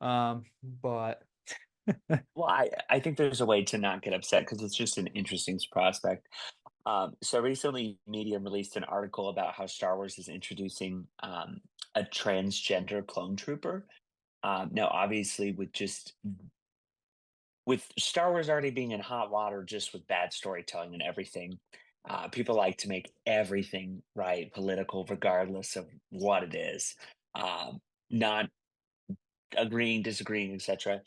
But Well, I think there's a way to not get upset because it's just an interesting prospect. So recently, Medium released an article about how Star Wars is introducing a transgender clone trooper. Now, obviously, with Star Wars already being in hot water just with bad storytelling and everything, people like to make everything right political, regardless of what it is. Not agreeing, disagreeing, etc.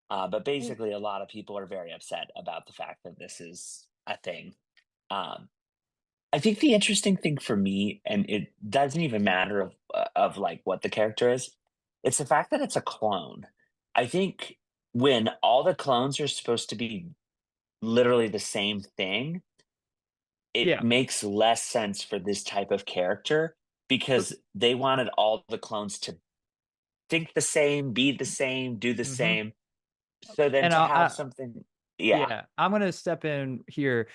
But Mm. basically, a lot of people are very upset about the fact that this is a thing. Um, I think the interesting thing for me, and it doesn't even matter of like what the character is, it's the fact that it's a clone. I think when all the clones are supposed to be literally the same thing, it Yeah, makes less sense for this type of character but because they wanted all the clones to think the same, be the same, do the mhm, same. So then and to have I something, yeah, yeah, I'm gonna step in here.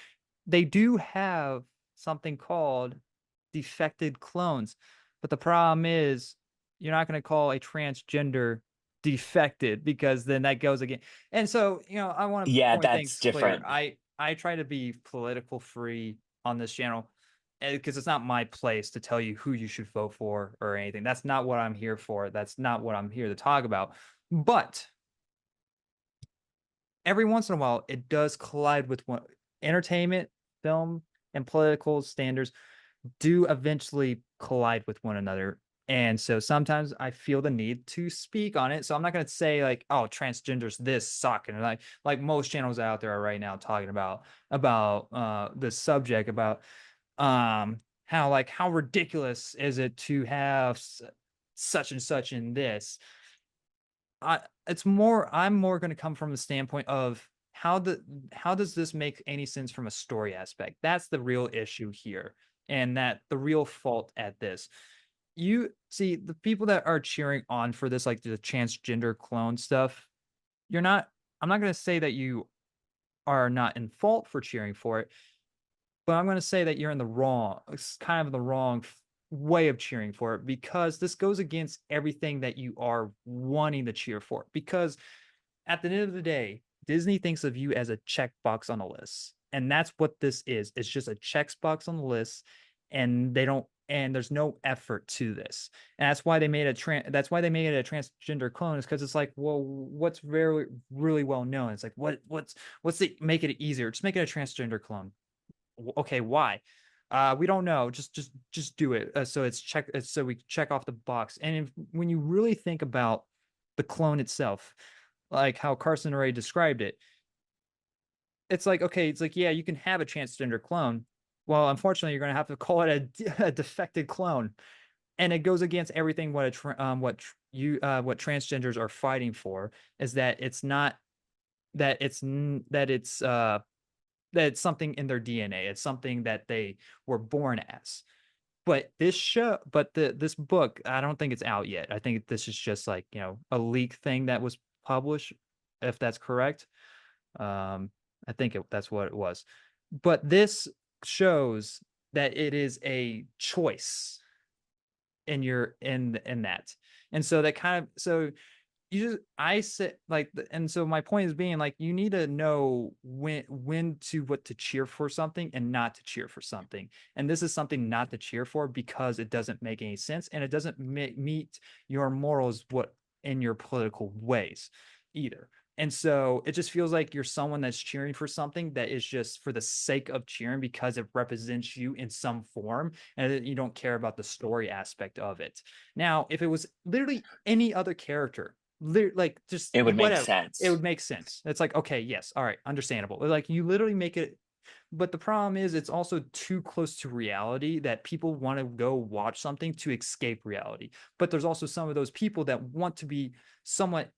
They do have something called defected clones, but the problem is you're not gonna call a transgender defected because then that goes again. And so, I want to yeah, point that's things clear. different. I try to be political free on this channel because it's not my place to tell you who you should vote for or anything. That's not what I'm here for. That's not what I'm here to talk about. But every once in a while, it does collide with one entertainment, film, and political standards do eventually collide with one another. And so sometimes I feel the need to speak on it. So I'm not going to say like, oh, transgenders this suck, and like most channels out there are right now talking about this subject about how ridiculous is it to have such and such in this. I'm more gonna come from the standpoint of how does this make any sense from a story aspect? That's the real issue here, and that the real fault at this. You see, the people that are cheering on for this, like the transgender clone stuff, you're not I'm not gonna say that you are not in fault for cheering for it, but I'm gonna say that you're in the wrong it's kind of the wrong way of cheering for it because this goes against everything that you are wanting to cheer for. Because at the end of the day, Disney thinks of you as a checkbox on a list. And that's what this is. It's just a checkbox on the list, and there's no effort to this. And that's why they made it a transgender clone, is because it's like, well, what's very really well known? It's like what's the make it easier? Just make it a transgender clone. Okay, why? We don't know. Just do it. So we check off the box. And when you really think about the clone itself, like how Carson Ray described it, it's like, okay, it's like, yeah, you can have a transgender clone. Well, unfortunately, you're going to have to call it a defected clone, and it goes against everything what transgenders are fighting for, is that it's not that it's that it's something in their DNA. It's something that they were born as. This book, I don't think it's out yet. I think this is just like, a leak thing that was published, if that's correct. I think that's what it was. But this shows that it is a choice in that. And so that kind of so you just I said like and so my point is being like you need to know when to what to cheer for something and not to cheer for something. And this is something not to cheer for because it doesn't make any sense, and it doesn't meet your morals what in your political ways either. And so it just feels like you're someone that's cheering for something that is just for the sake of cheering because it represents you in some form, and you don't care about the story aspect of it. Now, if it was literally any other character, like just It would make whatever, it sense. would make sense. It's like, okay, yes, all right, understandable. Like you literally make it, but the problem is it's also too close to reality that people want to go watch something to escape reality. But there's also some of those people that want to be somewhat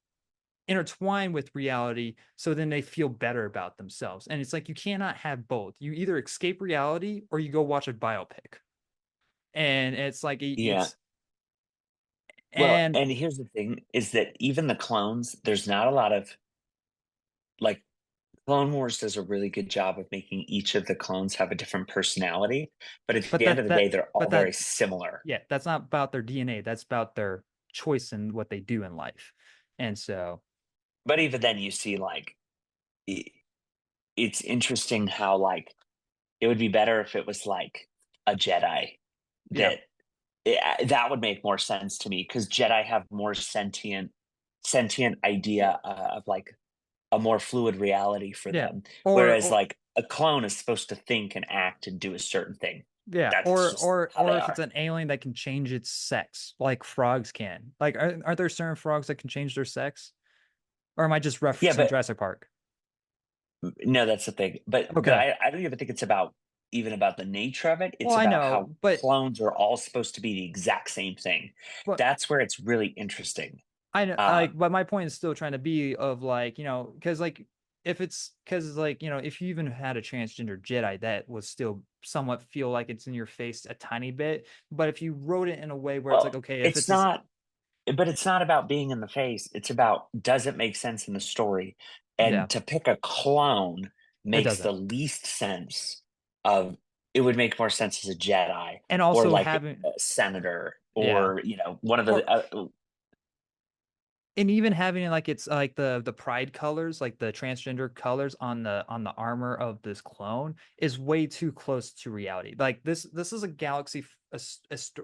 intertwined with reality, so then they feel better about themselves. And it's like you cannot have both. You either escape reality or you go watch a biopic. And it's like Yeah. it's Well, and and here's the thing is that even the clones, there's not a lot of like Clone Wars does a really good job of making each of the clones have a different personality, but at but the end of that the day, that they're all but very that similar. yeah, that's not about their DNA. That's about their choice and what they do in life. And so, But even then, you see, like, I it's interesting how, like, it would be better if it was, like, a Jedi yeah, that that would make more sense to me because Jedi have more sentient idea, of, like, a more fluid reality for yeah, them, whereas, or like, a clone is supposed to think and act and do a certain thing. yeah, That's just how or they if it's are. an alien that can change its sex, like frogs can. Like, are there certain frogs that can change their sex? Or am I just Yeah, referencing but Jurassic Park? no, that's the thing. But Okay. I don't even think it's about even about the nature of it. Well, It's I about how know, but clones are all supposed to be the exact same thing. but That's where it's really interesting. I know, like, Um, but my point is still trying to be of like, because like if it's because like if you even had a transgender Jedi, that would still somewhat feel like it's in your face a tiny bit. But if you wrote it in a way where it's like, well, okay, if it's it's this, not but it's not about being in the face. It's about does it make sense in the story? yeah, And to pick a clone it makes the doesn't. least sense of it would make more sense as a Jedi And or also like having, a senator yeah, or one of or the and even having like it's like the pride colors, like the transgender colors on the armor of this clone is way too close to reality. Like this is a galaxy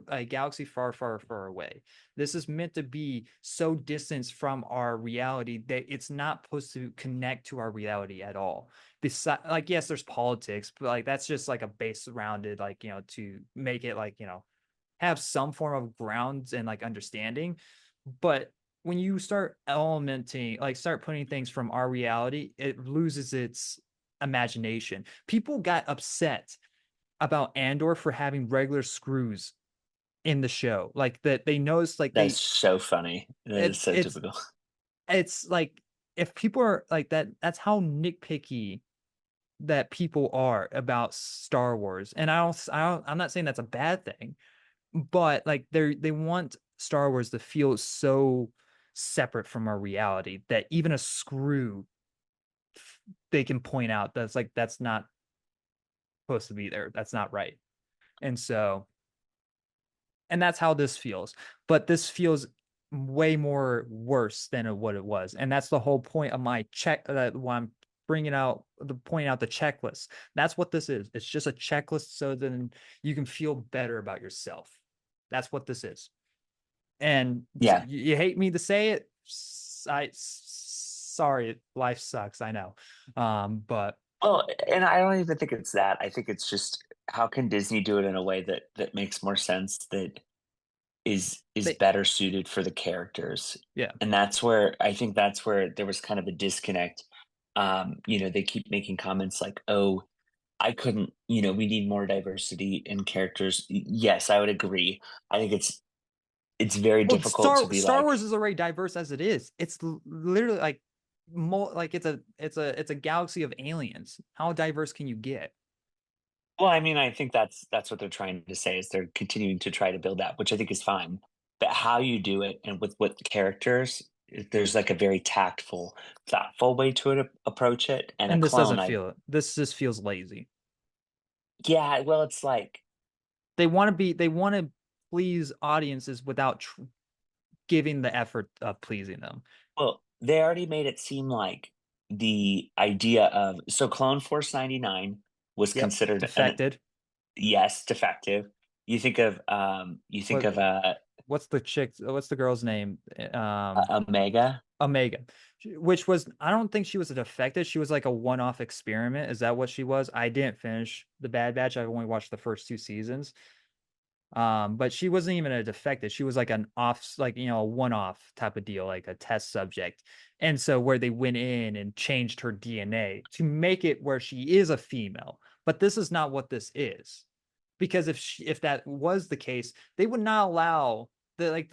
a galaxy far far far away. This is meant to be so distant from our reality that it's not supposed to connect to our reality at all. Besides, like, yes, there's politics, but like that's just like a base rounded, like, to make it like, have some form of grounds and like understanding. But when you start elementing, like start putting things from our reality, it loses its imagination. People got upset about Andor for having regular screws in the show. Like that they noticed like that's so funny. That is it so it's typical. it's like if people are like that, that's how nitpicky that people are about Star Wars. And I'm not saying that's a bad thing, but like they want Star Wars to feel so separate from our reality that even a screw they can point out that's like that's not supposed to be there. That's not right. And so and that's how this feels. But this feels way more worse than what it was. And that's the whole point of my check that why I'm bringing out the pointing out the checklist. That's what this is. It's just a checklist so then you can feel better about yourself. That's what this is. And Yeah. you hate me to say it. Sorry, life sucks. I know. But Well, and I don't even think it's that. I think it's just how can Disney do it in a way that makes more sense that is they, better suited for the characters. yeah. And that's where I think that's where there was kind of a disconnect. They keep making comments like, "Oh, I couldn't, we need more diversity in characters." Yes, I would agree. I think it's very Well, difficult to be Star like, Wars is already diverse as it is. It's literally like like it's a galaxy of aliens. How diverse can you get? well, I mean, I think that's what they're trying to say is they're continuing to try to build that, which I think is fine. But how you do it and with what characters, there's like a very tactful, thoughtful way to approach it. And a And this clone, doesn't I feel it. This just feels lazy. yeah, well, it's like, They want to please audiences without giving the effort of pleasing them. well, they already made it seem like the idea of so Clone Force 99 was Yep. considered an Defected. yes, defective. You think What of what's the chick? What's the girl's name? Omega. Omega, which was I don't think she was a defective. She was like a one-off experiment. Is that what she was? I didn't finish the Bad Batch. I only watched the first two seasons. But she wasn't even a defective. She was like an off, like a one-off type of deal, like a test subject. And so where they went in and changed her DNA to make it where she is a female. But this is not what this is. Because if that was the case, they would not allow with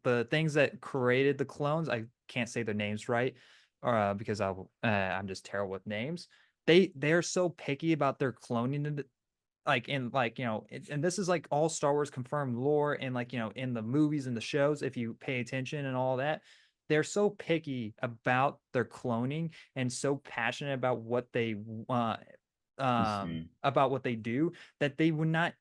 the things that created the clones. I can't say their names right, because I'm just terrible with names. They're so picky about their cloning, like in like and this is like all Star Wars confirmed lore and like in the movies and the shows, if you pay attention and all that, they're so picky about their cloning and so passionate Mhm. about what they do that they would not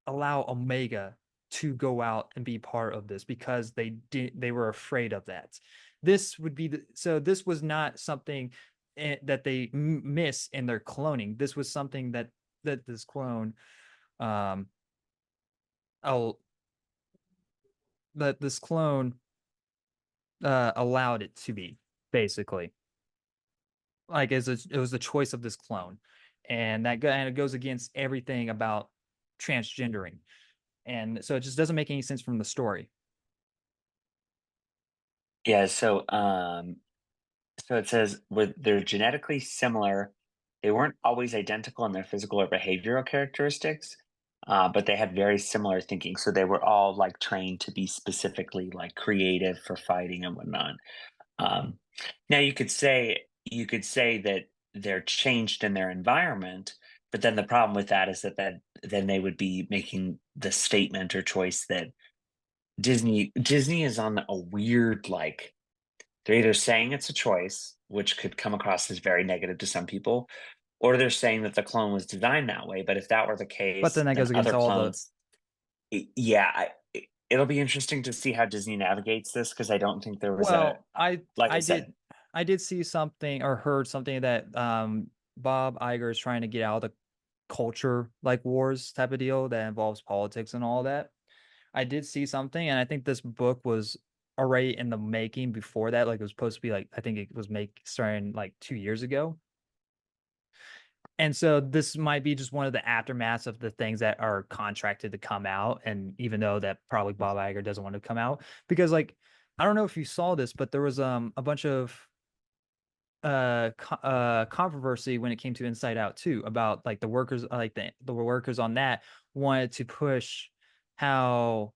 allow Omega to go out and be part of this because they were afraid of that. This would be so this was not something that they miss in their cloning. This was something that this clone um oh that this clone allowed it to be, basically. Like it was the choice of this clone, and and it goes against everything about transgendering, and so it just doesn't make any sense from the story. Yeah, so it says with they're genetically similar. They weren't always identical in their physical or behavioral characteristics, but they had very similar thinking. So they were all like trained to be specifically like creative for fighting and whatnot. Um, Now you could say that they're changed in their environment, but then the problem with that is that then they would be making the statement or choice that Disney is on a weird like they're either saying it's a choice, which could come across as very negative to some people, or they're saying that the clone was designed that way. But if that were the But case, then that then goes against other all the clones, yeah, it'll be interesting to see how Disney navigates this because I don't think there was a well, like I I did said, I did see something or heard something that Bob Iger is trying to get out of the culture like wars type of deal that involves politics and all that. I did see something, and I think this book was already in the making before that. Like it was supposed to be like I think it was make starting like 2 years ago. And so this might be just one of the aftermaths of the things that are contracted to come out. And even though that probably Bob Iger doesn't want to come out, because like I don't know if you saw this, but there was a bunch of controversy when it came to Inside Out too about like the workers like the workers on that wanted to push how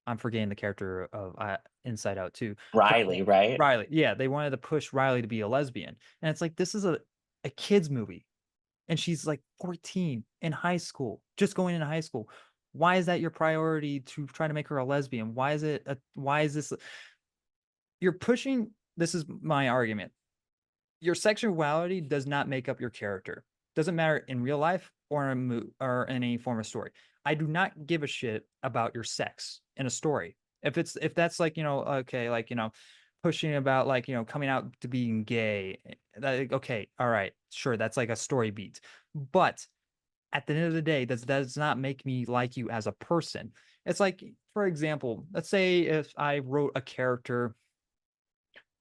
I'm forgetting the character of Inside Out too, but Riley, right? Riley, yeah, they wanted to push Riley to be a lesbian, and it's like this is a kids movie, and she's like 14 in high school, just going into high school. Why is that your priority to try to make her a lesbian? Why is this? You're pushing. This is my argument. Your sexuality does not make up your character. Doesn't matter in real life or or in any form of story. I do not give a shit about your sex in a story. If that's like, okay, like, pushing about like, coming out to being gay, okay, all right, sure, that's like a story beat. But at the end of the day, that does not make me like you as a person. It's like, for example, let's say if I wrote a character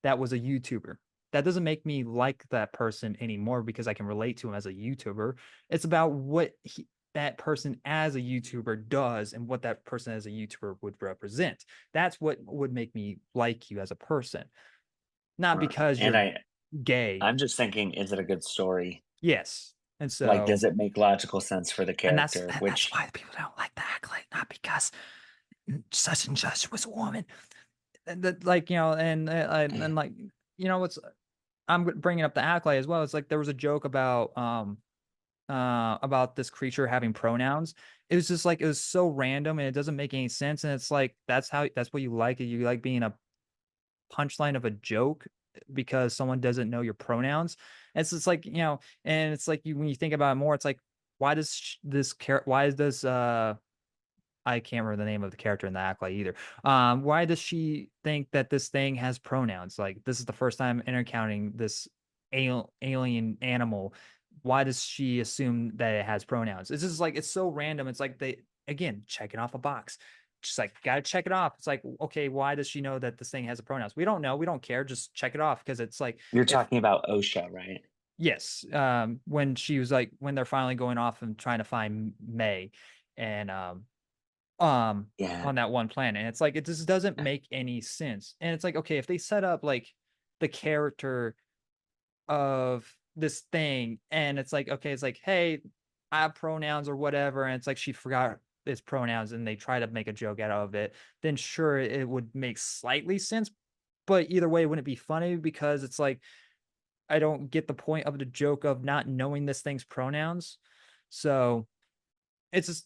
that was a YouTuber. That doesn't make me like that person anymore because I can relate to him as a YouTuber. It's about what that person as a YouTuber does and what that person as a YouTuber would represent. That's what would make me like you as a person, not because And you're gay. I'm just thinking, is it a good story? Yes. And Like, so, does it make logical sense for the and character? that's Which why the people don't like the accolade, not because such and such was a woman. And that, like, and like, what's I'm bringing up the accolade as well. It's like there was a joke about this creature having pronouns. It was just like it was so random and it doesn't make any sense. And it's like that's what you like. You like being a punchline of a joke because someone doesn't know your pronouns. And it's just like, and it's like when you think about it more, it's like why does this character why is this I can't remember the name of the character in the Acolyte either. Why does she think that this thing has pronouns? Like this is the first time encountering this alien animal. Why does she assume that it has pronouns? It's just like it's so random. It's like they again checking off a box. Just like gotta check it off. It's like okay, why does she know that this thing has a pronouns? We don't know. We don't care. Just check it off because it's like you're if talking about OSHA, right? yes, when she was like when they're finally going off and trying to find May, and um Yeah. on that one planet, and it's like it just doesn't make any sense. And it's like okay, if they set up like the character of this thing and it's like okay, it's like hey, I have pronouns or whatever, and it's like she forgot its pronouns and they try to make a joke out of it, then sure it would make slightly sense. But either way, wouldn't it be funny because it's like I don't get the point of the joke of not knowing this thing's pronouns. So it's just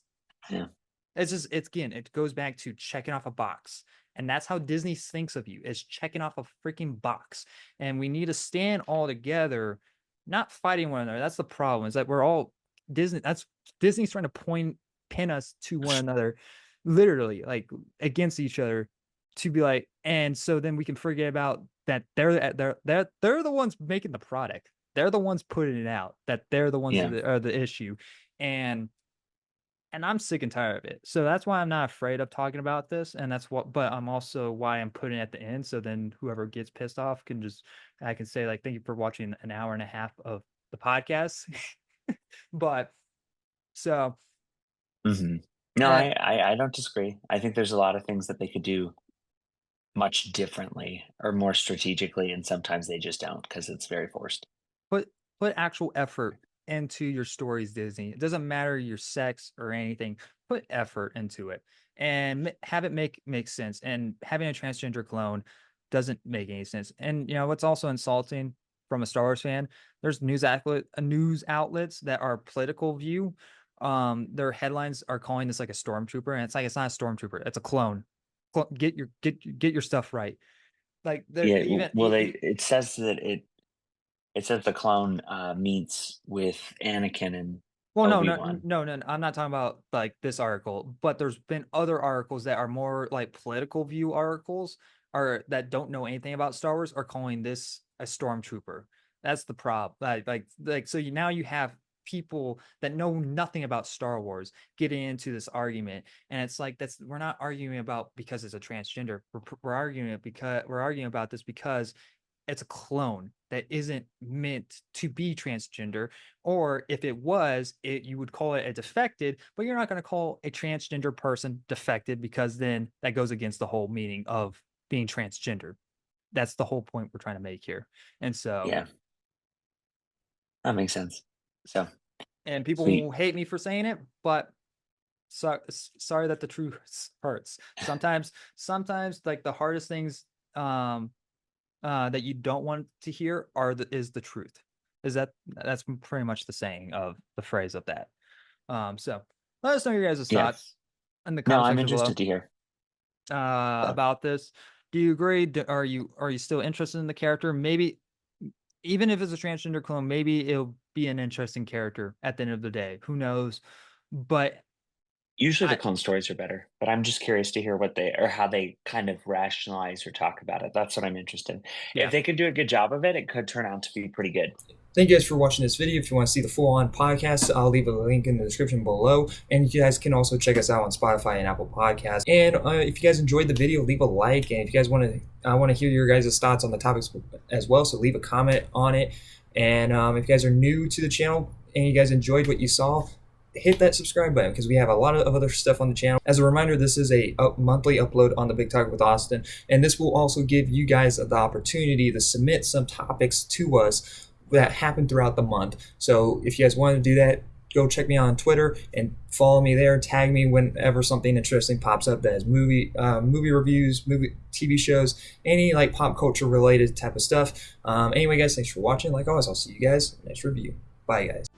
Yeah. it's again, it goes back to checking off a box. And that's how Disney thinks of you, is checking off a freaking box. And we need to stand all together, not fighting one another. That's the problem, is that we're all Disney. That's Disney's trying to pin us to one another. literally like against each other to be like, and so then we can forget about that they're the ones making the product. They're the ones putting it out, that they're the ones Yeah. that are the issue. And I'm sick and tired of it. So that's why I'm not afraid of talking about this. And that's what, but I'm also why I'm putting it at the end. So then whoever gets pissed off can just, I can say, like, thank you for watching an hour and a half of the podcast. But so, Hmm. No, uh, I don't disagree. I think there's a lot of things that they could do much differently or more strategically, and sometimes they just don't because it's very forced. put put actual effort into your stories, Disney. It doesn't matter your sex or anything. Put effort into it and have it make sense. And having a transgender clone doesn't make any sense. And you know what's also insulting from a Star Wars fan? There's news outlets that are political view. Their headlines are calling this like a stormtrooper, and it's like it's not a stormtrooper. It's a clone. Get your stuff right. Like they're Yeah, even well, it says that it says the clone meets with Anakin and well, no, no, Obi-Wan. no, I'm not talking about like this article, but there's been other articles that are more like political view articles or that don't know anything about Star Wars are calling this a stormtrooper. That's the problem. So now you have people that know nothing about Star Wars getting into this argument, and it's like that's we're not arguing about because it's a transgender. We're arguing about this because it's a clone that isn't meant to be transgender, or if it was you would call it a defected, but you're not going to call a transgender person defected because then that goes against the whole meaning of being transgender. That's the whole point we're trying to make here. And so, Yeah, that makes sense. So and people will sweet. hate me for saying it, but sorry that the truth hurts sometimes like the hardest things um that you don't want to hear is the truth. That's pretty much the saying of the phrase of that. So let us know your guys' Yeah. thoughts in the No, comment I'm section below interested to hear. So about this. Do you agree? Are you still interested in the character? Maybe even if it's a transgender clone, maybe it'll be an interesting character at the end of the day. Who knows? But usually the I clone stories are better, but I'm just curious to hear what they or how they kind of rationalize or talk about it. That's what I'm interested in. If yeah. they could do a good job of it, it could turn out to be pretty good. Thank you guys for watching this video. If you want to see the full-on podcast, I'll leave a link in the description below. And you guys can also check us out on Spotify and Apple Podcasts. And if you guys enjoyed the video, leave a like. And if you guys want to, I want to hear your guys' thoughts on the topics as well. So leave a comment on it. And if you guys are new to the channel and you guys enjoyed what you saw, hit that subscribe button because we have a lot of other stuff on the channel. As a reminder, this is a monthly upload on the Big Talk with Austin. And this will also give you guys the opportunity to submit some topics to us that happen throughout the month. So if you guys want to do that, go check me out on Twitter and follow me there. Tag me whenever something interesting pops up that is movie reviews, movie TV shows, any like pop culture related type of stuff. Anyway, guys, thanks for watching. Like always, I'll see you guys next review. Bye, guys.